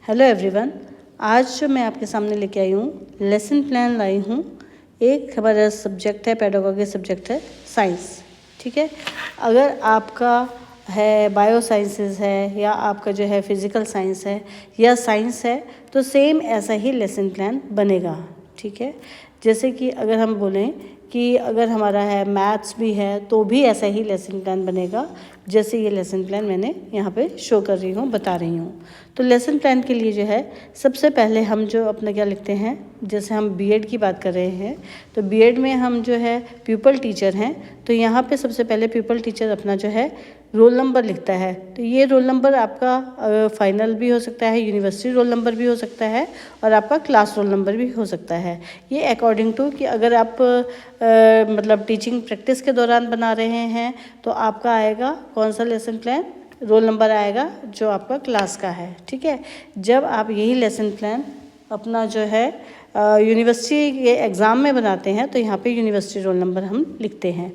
Hello everyone, आज जो मैं आपके सामने लेके आई हूँ लेसन प्लान लाई हूँ। एक हमारा सब्जेक्ट है, पेडागोगी सब्जेक्ट है साइंस। ठीक है, अगर आपका है बायो साइंसेस है या आपका जो है फिज़िकल साइंस है या साइंस है तो सेम ऐसा ही लेसन प्लान बनेगा। ठीक है, जैसे कि अगर हम बोलें कि अगर हमारा है मैथ्स भी है तो भी ऐसा ही लेसन प्लान बनेगा जैसे ये लेसन प्लान मैंने यहाँ पे शो कर रही हूँ, बता रही हूँ। तो लेसन प्लान के लिए जो है सबसे पहले हम जो अपना क्या लिखते हैं, जैसे हम बीएड की बात कर रहे हैं तो बीएड में हम जो है प्यूपल टीचर हैं तो यहाँ पे सबसे पहले प्यूपल टीचर अपना जो है रोल नंबर लिखता है। तो ये रोल नंबर आपका फाइनल भी हो सकता है, यूनिवर्सिटी रोल नंबर भी हो सकता है और आपका क्लास रोल नंबर भी हो सकता है। ये अकॉर्डिंग टू कि अगर आप मतलब टीचिंग प्रैक्टिस के दौरान बना रहे हैं तो आपका आएगा कौन सा लेसन प्लान, रोल नंबर आएगा जो आपका क्लास का है। ठीक है, जब आप यही लेसन प्लान अपना जो है यूनिवर्सिटी के एग्ज़ाम में बनाते हैं तो यहाँ पे यूनिवर्सिटी रोल नंबर हम लिखते हैं।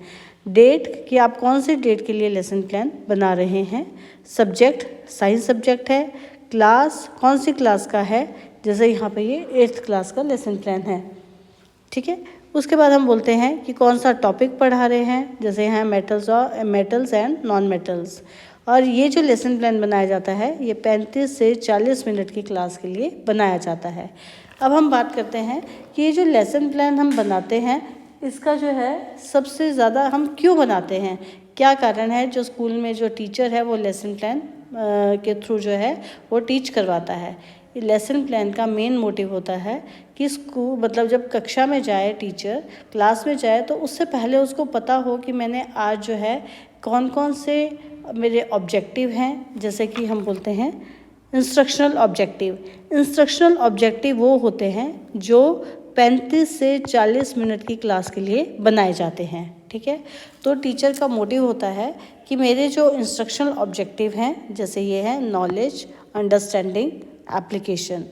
डेट कि आप कौन सी डेट के लिए लेसन प्लान बना रहे हैं, सब्जेक्ट साइंस सब्जेक्ट है, क्लास कौन सी क्लास का है, जैसे यहाँ पे ये 8th क्लास का लेसन प्लान है। ठीक है, उसके बाद हम बोलते हैं कि कौन सा टॉपिक पढ़ा रहे हैं, जैसे यहाँ मेटल्स एंड नॉन मेटल्स। और ये जो लेसन प्लान बनाया जाता है ये 35 से 40 मिनट की क्लास के लिए बनाया जाता है। अब हम बात करते हैं कि ये जो लेसन प्लान हम बनाते हैं इसका जो है सबसे ज़्यादा हम क्यों बनाते हैं, क्या कारण है। जो स्कूल में जो टीचर है वो लेसन प्लान के थ्रू जो है वो टीच करवाता है। ये लेसन प्लान का मेन मोटिव होता है कि स्कूल मतलब जब कक्षा में जाए टीचर, क्लास में जाए तो उससे पहले उसको पता हो कि मैंने आज जो है कौन कौन से मेरे ऑब्जेक्टिव हैं। जैसे कि हम बोलते हैं इंस्ट्रक्शनल ऑब्जेक्टिव। इंस्ट्रक्शनल ऑब्जेक्टिव वो होते हैं जो 35 से 40 मिनट की क्लास के लिए बनाए जाते हैं। ठीक है, तो टीचर का मोटिव होता है कि मेरे जो इंस्ट्रक्शनल ऑब्जेक्टिव हैं जैसे ये है नॉलेज, अंडरस्टैंडिंग, एप्लीकेशन,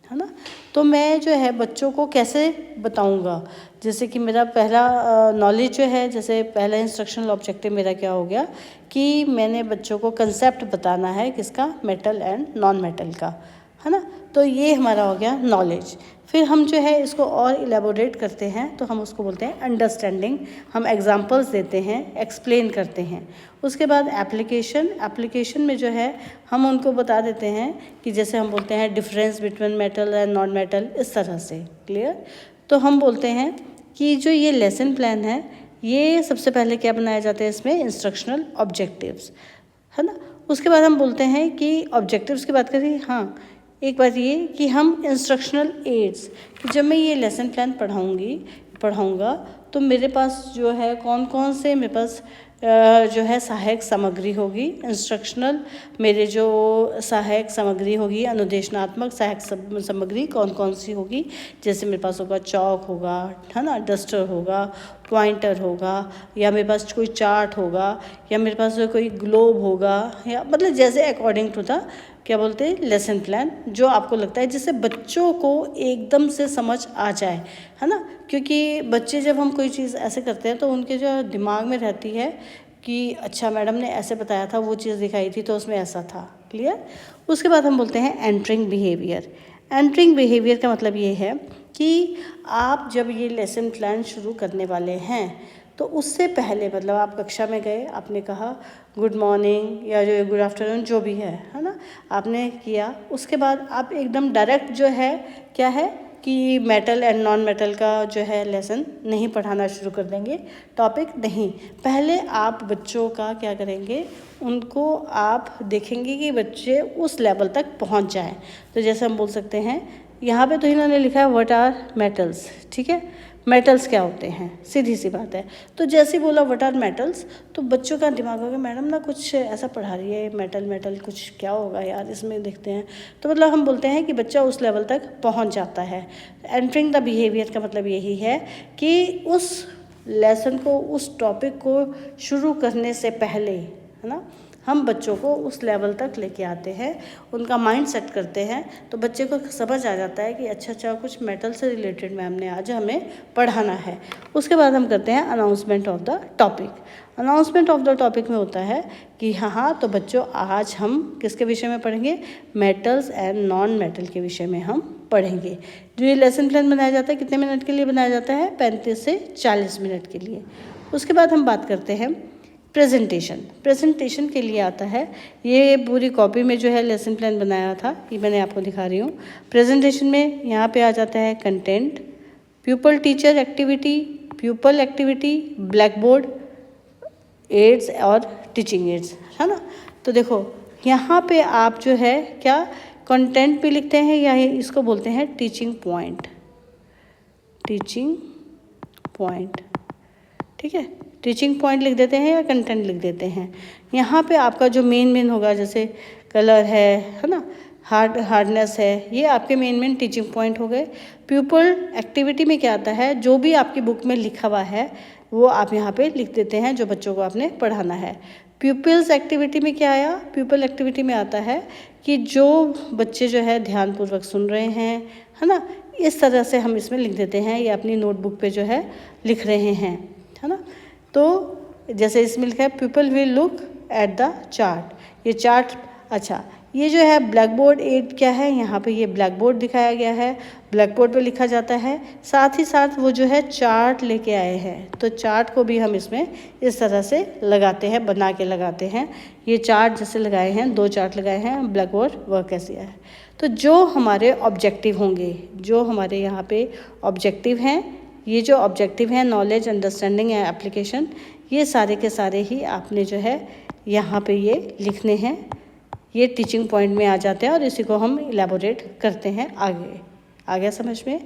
है ना। तो मैं जो है बच्चों को कैसे बताऊंगा, जैसे कि मेरा पहला नॉलेज जो है, जैसे पहला इंस्ट्रक्शनल ऑब्जेक्टिव मेरा क्या हो गया कि मैंने बच्चों को कंसेप्ट बताना है किसका, मेटल एंड नॉन मेटल का, है ना। तो ये हमारा हो गया नॉलेज। फिर हम जो है इसको और इलेबोरेट करते हैं तो हम उसको बोलते हैं अंडरस्टैंडिंग। हम एग्जांपल्स देते हैं, एक्सप्लेन करते हैं। उसके बाद एप्लीकेशन। एप्लीकेशन में जो है हम उनको बता देते हैं कि जैसे हम बोलते हैं difference between metal and non metal, इस तरह से। क्लियर। तो हम बोलते हैं कि जो ये लेसन प्लान है ये सबसे पहले क्या बनाया जाता है, इसमें इंस्ट्रक्शनल ऑब्जेक्टिव्स, है ना। उसके बाद हम बोलते हैं कि ऑब्जेक्टिव्स की बात करें, हाँ एक बात ये कि हम इंस्ट्रक्शनल एड्स, कि जब मैं ये लेसन प्लान पढ़ाऊँगा तो मेरे पास जो है कौन कौन से मेरे पास जो है सहायक सामग्री होगी। इंस्ट्रक्शनल मेरे जो सहायक सामग्री होगी, अनुदेशनात्मक सहायक सामग्री कौन कौन सी होगी, जैसे मेरे पास होगा चॉक होगा, है ना, डस्टर होगा, पॉइंटर होगा, या मेरे पास कोई चार्ट होगा, या मेरे पास कोई ग्लोब होगा, या मतलब जैसे अकॉर्डिंग टू द क्या बोलते हैं लेसन प्लान जो आपको लगता है जिससे बच्चों को एकदम से समझ आ जाए, है ना। क्योंकि बच्चे जब हम कोई चीज़ ऐसे करते हैं तो उनके जो दिमाग में रहती है कि अच्छा मैडम ने ऐसे बताया था, वो चीज़ दिखाई थी तो उसमें ऐसा था। क्लियर। उसके बाद हम बोलते हैं एंटरिंग बिहेवियर। एंटरिंग बिहेवियर का मतलब ये है कि आप जब ये लेसन प्लान शुरू करने वाले हैं तो उससे पहले मतलब आप कक्षा में गए, आपने कहा गुड मॉर्निंग या जो गुड आफ्टरनून जो भी है ना, आपने किया। उसके बाद आप एकदम डायरेक्ट जो है क्या है कि मेटल एंड नॉन मेटल का जो है लेसन नहीं पढ़ाना शुरू कर देंगे, टॉपिक नहीं। पहले आप बच्चों का क्या करेंगे, उनको आप देखेंगे कि बच्चे उस लेवल तक पहुंच जाएं। तो जैसे हम बोल सकते हैं यहाँ पे तो इन्होंने लिखा है व्हाट आर मेटल्स। ठीक है, मेटल्स क्या होते हैं, सीधी सी बात है। तो जैसे बोला व्हाट आर मेटल्स तो बच्चों का दिमाग होगा मैडम ना कुछ ऐसा पढ़ा रही है, मेटल मेटल कुछ क्या होगा यार इसमें, देखते हैं। तो मतलब हम बोलते हैं कि बच्चा उस लेवल तक पहुंच जाता है। एंटरिंग द बिहेवियर का मतलब यही है कि उस लेसन को, उस टॉपिक को शुरू करने से पहले, है ना, हम बच्चों को उस लेवल तक लेके आते हैं, उनका माइंड सेट करते हैं, तो बच्चे को समझ आ जाता है कि अच्छा कुछ मेटल से रिलेटेड मैम ने आज हमें पढ़ाना है। उसके बाद हम करते हैं announcement of the topic. Announcement of the topic में होता है कि हाँ तो बच्चों आज हम किसके विषय में पढ़ेंगे, मेटल्स एंड नॉन मेटल के विषय में हम पढ़ेंगे। जो ये लेसन प्लान बनाया जाता है कितने मिनट के लिए बनाया जाता है, 35 से 40 मिनट के लिए। उसके बाद हम बात करते हैं प्रेजेंटेशन। प्रेजेंटेशन के लिए आता है, ये पूरी कॉपी में जो है लेसन प्लान बनाया था, ये मैंने आपको दिखा रही हूँ। प्रेजेंटेशन में यहाँ पे आ जाता है content, pupil teacher activity, pupil activity, black board, aids और टीचिंग एड्स, है ना। तो देखो यहाँ पे आप जो है क्या कंटेंट भी लिखते हैं या इसको बोलते हैं टीचिंग पॉइंट, टीचिंग पॉइंट, ठीक है। टीचिंग पॉइंट लिख देते हैं या कंटेंट लिख देते हैं। यहाँ पे आपका जो मेन होगा, जैसे कलर है ना, हार्डनेस है, ये आपके मेन टीचिंग पॉइंट हो गए। प्यूपल एक्टिविटी में क्या आता है, जो भी आपकी बुक में लिखा हुआ है वो आप यहाँ पे लिख देते हैं जो बच्चों को आपने पढ़ाना है। प्यूपल्स एक्टिविटी में क्या आया, प्यूपल एक्टिविटी में आता है कि जो बच्चे जो है ध्यानपूर्वक सुन रहे हैं, है ना, इस तरह से हम इसमें लिख देते हैं, ये अपनी नोटबुक पे जो है लिख रहे हैं, है ना। तो जैसे इसमें लिखा है people will look at the chart, ये चार्ट, अच्छा ये जो है ब्लैक बोर्ड एड क्या है, यहाँ पे ये ब्लैक बोर्ड दिखाया गया है, ब्लैक बोर्ड पे लिखा जाता है। साथ ही साथ वो जो है चार्ट लेके आए हैं, तो चार्ट को भी हम इसमें इस तरह से लगाते हैं, बना के लगाते हैं। ये चार्ट जैसे लगाए हैं, 2 चार्ट लगाए हैं, ब्लैक बोर्ड वर्क कैसे है। तो जो हमारे ऑब्जेक्टिव होंगे, जो हमारे यहाँ पे ऑब्जेक्टिव हैं, ये जो ऑब्जेक्टिव हैं नॉलेज, अंडरस्टैंडिंग एंड एप्लीकेशन, ये सारे के सारे ही आपने जो है यहाँ पे ये लिखने हैं। ये टीचिंग पॉइंट में आ जाते हैं और इसी को हम इलेबोरेट करते हैं आगे। आ गया समझ में,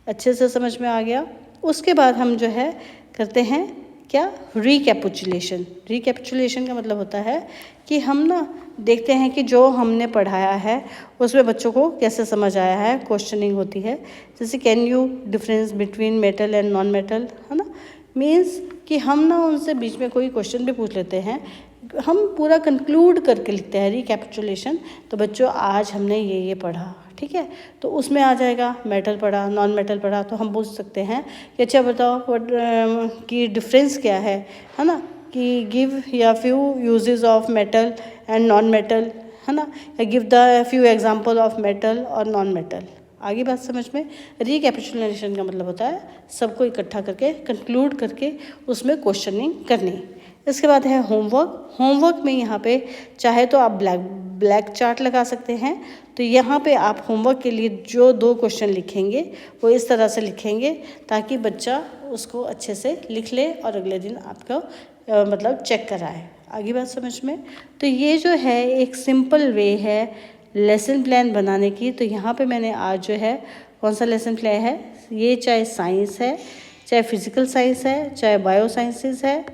अच्छे से समझ में आ गया। उसके बाद हम जो है करते हैं क्या, रिकैपिचुलेशन। रिकैपिचुलेशन का मतलब होता है कि हम ना देखते हैं कि जो हमने पढ़ाया है उसमें बच्चों को कैसे समझ आया है, क्वेश्चनिंग होती है। जैसे can you difference between metal and non metal, है ना, मीन्स कि हम ना उनसे बीच में कोई क्वेश्चन भी पूछ लेते हैं, हम पूरा कंक्लूड करके लिखते हैं रिकैपिचुलेशन। तो बच्चों आज हमने ये पढ़ा, ठीक है, तो उसमें आ जाएगा मेटल पढ़ा, नॉन मेटल पढ़ा, तो हम पूछ सकते हैं कि अच्छा बताओ कि डिफरेंस क्या है ना, कि गिव या few uses of metal and non metal, है ना, या give the few example of metal और नॉन मेटल। आगे बात समझ में। रिकैपिचुलेशन का मतलब होता है सबको इकट्ठा करके कंक्लूड करके उसमें क्वेश्चनिंग करनी। इसके बाद है होमवर्क। होमवर्क में यहाँ पे चाहे तो आप ब्लैक चार्ट लगा सकते हैं, तो यहाँ पे आप होमवर्क के लिए जो 2 क्वेश्चन लिखेंगे वो इस तरह से लिखेंगे ताकि बच्चा उसको अच्छे से लिख ले और अगले दिन आपको मतलब चेक कराए। आगे बात समझ में। तो ये जो है एक सिंपल वे है लेसन प्लान बनाने की। तो यहाँ पे मैंने आज जो है कौन सा लेसन प्लान है, ये चाहे साइंस है, चाहे फिजिकल साइंस है, चाहे बायो साइंसेस है,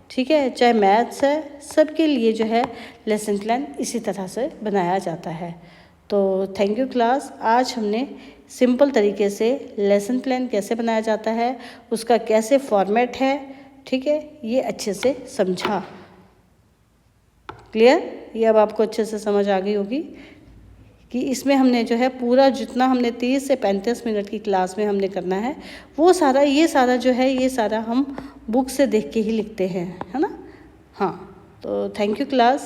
ठीक है, चाहे मैथ्स है, सबके लिए जो है लेसन प्लान इसी तरह से बनाया जाता है। तो थैंक यू क्लास। आज हमने सिंपल तरीके से लेसन प्लान कैसे बनाया जाता है, उसका कैसे फॉर्मेट है, ठीक है, ये अच्छे से समझा। क्लियर, ये अब आपको अच्छे से समझ आ गई होगी कि इसमें हमने जो है पूरा जितना हमने 30 से 35 मिनट की क्लास में हमने करना है वो सारा ये सारा हम बुक से देख के ही लिखते हैं, है ना। हाँ, तो थैंक यू क्लास।